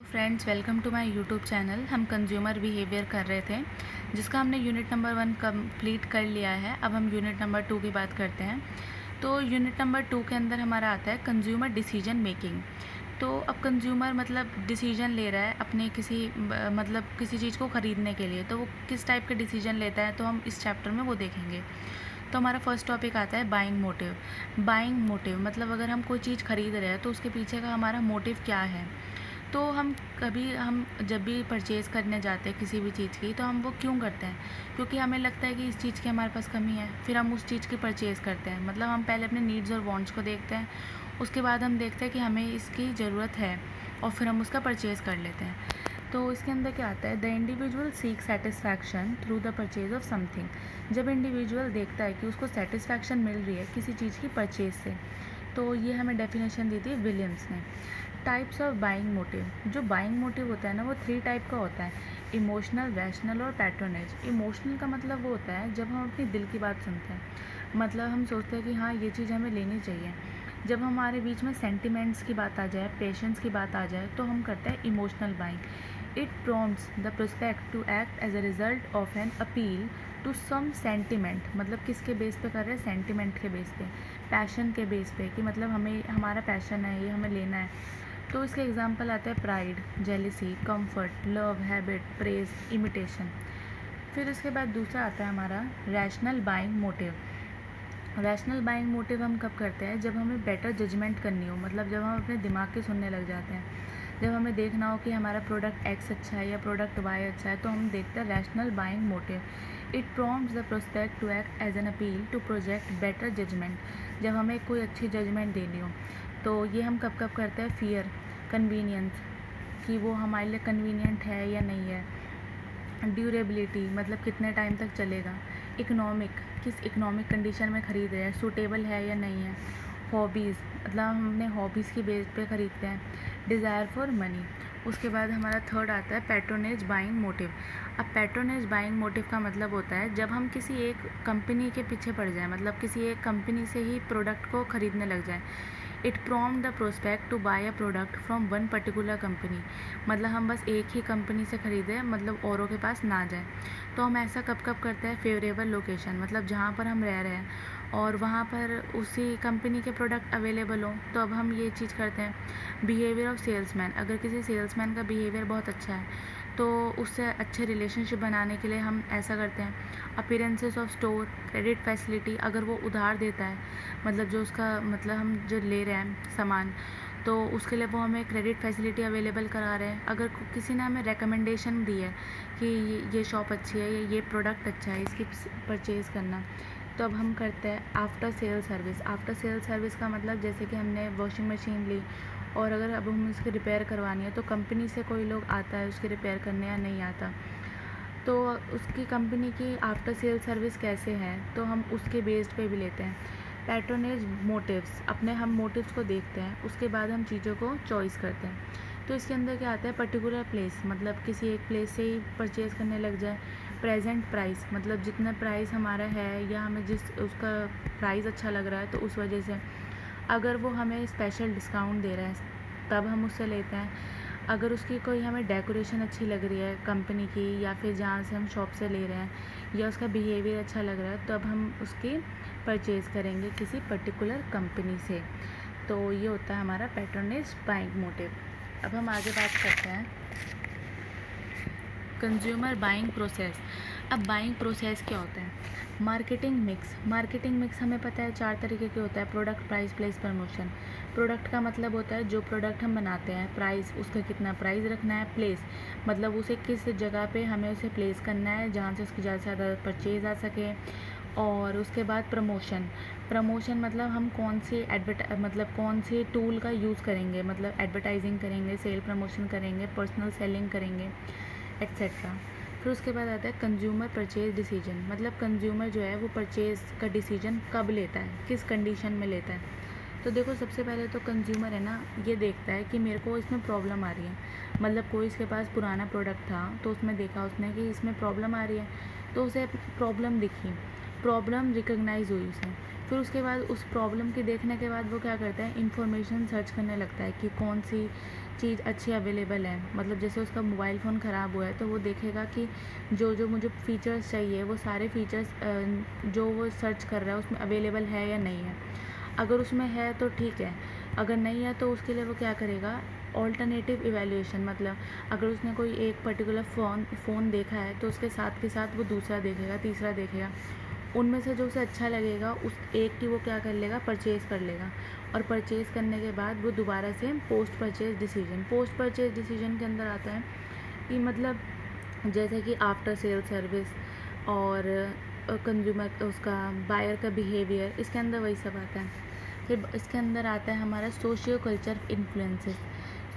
Friends, welcome to my YouTube channel. हम consumer behaviour कर रहे थे, जिसका हमने यूनिट नंबर 1 कंप्लीट कर लिया है। अब हम यूनिट नंबर 2 की बात करते हैं। तो यूनिट नंबर 2 के अंदर हमारा आता है कंज्यूमर डिसीजन मेकिंग। तो अब कंज्यूमर मतलब डिसीजन ले रहा है अपने किसी चीज़ को ख़रीदने के लिए, तो वो किस टाइप के डिसीजन लेता है, तो हम इस चैप्टर में वो देखेंगे। तो हमारा फर्स्ट टॉपिक आता है बाइंग मोटिव। बाइंग मोटिव मतलब अगर हम कोई चीज़ ख़रीद रहे हैं तो उसके पीछे का हमारा मोटिव क्या है। तो हम जब भी परचेज़ करने जाते हैं किसी भी चीज़ की, तो हम वो क्यों करते हैं? क्योंकि हमें लगता है कि इस चीज़ की हमारे पास कमी है, फिर हम उस चीज़ की परचेज़ करते हैं। मतलब हम पहले अपने नीड्स और वांट्स को देखते हैं, उसके बाद हम देखते हैं कि हमें इसकी ज़रूरत है, और फिर हम उसका परचेज़ कर लेते हैं। तो इसके अंदर क्या आता है, the individual seek satisfaction through the purchase of something. जब इंडिविजुअल देखता है कि उसको सेटिस्फैक्शन मिल रही है किसी चीज़ की परचेज से। तो ये हमें डेफिनेशन दी थी विलियम्स ने। Types of buying motive. जो बाइंग मोटिव होता है ना, वो 3 टाइप का होता है: इमोशनल, रैशनल और पैट्रोनेज। इमोशनल का मतलब वो होता है जब हम अपनी दिल की बात सुनते हैं, मतलब हम सोचते हैं कि हाँ, ये चीज़ हमें लेनी चाहिए। जब हमारे बीच में सेंटिमेंट्स की बात आ जाए, पेशेंस की बात आ जाए, तो हम करते हैं emotional buying. It prompts the prospect to act as a result of an appeal to some sentiment. मतलब किसके बेस पे कर रहे हैं? सेंटिमेंट के बेस पे, पैशन के बेस पे, कि मतलब हमें, हमारा पैशन है, ये हमें लेना है। तो इसके एग्जांपल आते हैं pride, jealousy, comfort, love, habit, praise, imitation. फिर इसके बाद दूसरा आता है हमारा rational buying motive. Rational buying motive हम कब करते हैं? जब हमें बेटर जजमेंट करनी हो, मतलब जब हम अपने दिमाग के सुनने लग जाते हैं। जब हमें देखना हो कि हमारा प्रोडक्ट एक्स अच्छा है या प्रोडक्ट वाई अच्छा है, तो हम देखते हैं rational buying motive. It prompts the prospect to act as an appeal to project better judgement. जब हमें कोई अच्छी जजमेंट देनी हो, तो ये हम कब कब करते हैं? फियर, कन्वीनियंस, कि वो हमारे लिए कन्वीनियंट है या नहीं है। ड्यूरेबिलिटी मतलब कितने टाइम तक चलेगा। इकोनॉमिक, किस इकोनॉमिक कंडीशन में ख़रीद रहे हैं, सूटेबल है या नहीं है। हॉबीज़ मतलब हम अपने हॉबीज़ की बेस पे ख़रीदते हैं। Desire for money. उसके बाद हमारा थर्ड आता है पैट्रोनेज बाइंग मोटिव। अब पैट्रोनेज बाइंग मोटिव का मतलब होता है जब हम किसी एक कंपनी के पीछे पड़ जाएं, मतलब किसी एक कंपनी से ही प्रोडक्ट को ख़रीदने लग जाएं। It prompt the prospect to buy a product from one particular company. मतलब हम बस एक ही कंपनी से ख़रीदें, मतलब औरों के पास ना जाए। तो हम ऐसा कब कब करते हैं? फेवरेबल लोकेशन, मतलब जहाँ पर हम रह रहे हैं और वहाँ पर उसी कंपनी के प्रोडक्ट अवेलेबल हों, तो अब हम ये चीज़ करते हैं। Behaviour of salesman. अगर किसी सेल्समैन का बिहेवियर बहुत अच्छा है, तो उससे अच्छे रिलेशनशिप बनाने के लिए हम ऐसा करते हैं। Appearances of store, credit facility. अगर वो उधार देता है, मतलब जो उसका, मतलब हम जो ले रहे हैं सामान, तो उसके लिए वो हमें क्रेडिट फैसिलिटी अवेलेबल करा रहे हैं। अगर किसी ने हमें रिकमेंडेशन दी है कि ये शॉप अच्छी है, ये प्रोडक्ट अच्छा है, इसकी परचेज़ करना, तो अब हम करते हैं after sale service. After sale service का मतलब जैसे कि हमने वॉशिंग मशीन ली, और अगर अब हम उसकी रिपेयर करवानी है, तो कंपनी से कोई लोग आता है उसकी रिपेयर करने या नहीं आता, तो उसकी कंपनी की आफ्टर सेल सर्विस कैसे है, तो हम उसके बेस्ड पे भी लेते हैं। पैट्रोनेज मोटिव्स, अपने हम मोटिव्स को देखते हैं, उसके बाद हम चीज़ों को चॉइस करते हैं। तो इसके अंदर क्या आता है? पर्टिकुलर प्लेस, मतलब किसी एक प्लेस से ही परचेज़ करने लग जाए। प्रेजेंट प्राइस, मतलब जितना प्राइस हमारा है या हमें जिस उसका प्राइस अच्छा लग रहा है, तो उस वजह से अगर वो हमें स्पेशल डिस्काउंट दे रहा है, तब हम उससे लेते हैं। अगर उसकी कोई हमें डेकोरेशन अच्छी लग रही है कंपनी की, या फिर जहाँ से हम शॉप से ले रहे हैं, या उसका बिहेवियर अच्छा लग रहा है, तो अब हम उसकी परचेज़ करेंगे किसी पर्टिकुलर कंपनी से। तो ये होता है हमारा पैट्रोनेज बाइंग मोटिव। अब हम आगे बात करते हैं कंज्यूमर बाइंग प्रोसेस। अब बाइंग प्रोसेस क्या होता है? Marketing mix. मार्केटिंग मिक्स हमें पता है 4 तरीके के होता है: product, price, place, promotion. Product का मतलब होता है जो प्रोडक्ट हम बनाते हैं, प्राइस, उसका कितना प्राइस रखना है। प्लेस मतलब उसे किस जगह पे हमें उसे प्लेस करना है जहाँ से उसकी ज़्यादा से ज़्यादा परचेज आ सके। और उसके बाद प्रमोशन। प्रमोशन मतलब हम कौन सी टूल का यूज़ करेंगे, मतलब एडवर्टाइजिंग करेंगे, सेल प्रमोशन करेंगे, पर्सनल सेलिंग करेंगे, एक्सेट्रा। फिर उसके बाद आता है कंज्यूमर परचेज डिसीजन। मतलब कंज्यूमर जो है वो परचेज़ का डिसीजन कब लेता है, किस कंडीशन में लेता है। तो देखो, सबसे पहले तो कंज्यूमर है ना, ये देखता है कि मेरे को इसमें प्रॉब्लम आ रही है। मतलब कोई इसके पास पुराना प्रोडक्ट था, तो उसमें देखा उसने कि इसमें प्रॉब्लम आ रही है, तो उसे प्रॉब्लम दिखी, प्रॉब्लम रिकग्नाइज़ हुई उसे, फिर उसके बाद उस प्रॉब्लम की देखने के बाद वो क्या करता है, इन्फॉर्मेशन सर्च करने लगता है कि कौन सी चीज़ अच्छी अवेलेबल है। मतलब जैसे उसका मोबाइल फ़ोन ख़राब हुआ है तो वो देखेगा कि जो जो मुझे फ़ीचर्स चाहिए वो सारे फ़ीचर्स जो वो सर्च कर रहा है उसमें अवेलेबल है या नहीं है। अगर उसमें है तो ठीक है, अगर नहीं है तो उसके लिए वो क्या करेगा, ऑल्टरनेटिव इवैल्यूएशन, मतलब अगर उसने कोई एक पर्टिकुलर फ़ोन देखा है तो उसके साथ के साथ वो दूसरा देखेगा, तीसरा देखेगा, उनमें से जो उसे अच्छा लगेगा उस एक की वो क्या कर लेगा, परचेज़ कर लेगा। और परचेज़ करने के बाद वो दोबारा से पोस्ट परचेज़ डिसीजन के अंदर आता है कि मतलब जैसे कि आफ्टर सेल सर्विस और कंज्यूमर उसका बायर का बिहेवियर, इसके अंदर वही सब आता है। फिर इसके अंदर आता है हमारा socio culture influences.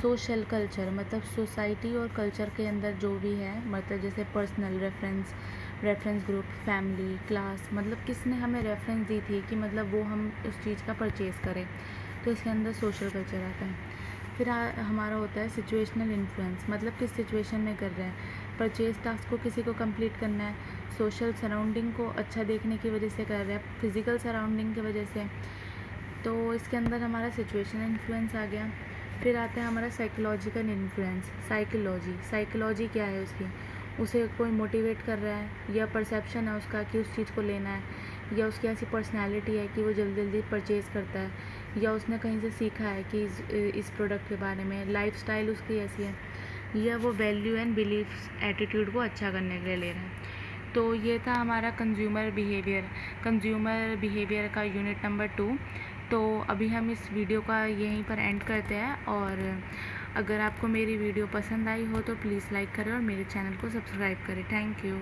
Social culture मतलब सोसाइटी और कल्चर के अंदर जो भी है, मतलब जैसे personal reference group, family, class, मतलब किसने हमें रेफरेंस दी थी कि मतलब वो हम उस चीज़ का परचेज़ करें, तो इसके अंदर सोशल कल्चर आता है। फिर हमारा होता है सिचुएशनल इन्फ्लुएंस, मतलब किस सिचुएशन में कर रहे हैं, परचेज टास्क को किसी को कंप्लीट करना है, सोशल सराउंडिंग को अच्छा देखने की वजह से कर रहे हैं, फिज़िकल सराउंडिंग की वजह से, तो इसके अंदर हमारा सिचुएशनल इन्फ्लुएंस आ गया। फिर आता है हमारा साइकोलॉजिकल इन्फ्लुएंस। साइकोलॉजी क्या है उसकी, उसे कोई मोटिवेट कर रहा है या परसेप्शन है उसका कि उस चीज़ को लेना है, या उसकी ऐसी पर्सनैलिटी है कि वो जल्दी जल्दी परचेज़ करता है, या उसने कहीं से सीखा है कि इस प्रोडक्ट के बारे में, लाइफस्टाइल उसकी ऐसी है, या वो वैल्यू एंड बिलीफ्स एटीट्यूड को अच्छा करने के लिए ले रहा है। तो ये था हमारा कंज्यूमर बिहेवियर का यूनिट नंबर 2। तो अभी हम इस वीडियो का यहीं पर एंड करते हैं, और अगर आपको मेरी वीडियो पसंद आई हो तो प्लीज़ लाइक करें और मेरे चैनल को सब्सक्राइब करें। Thank you.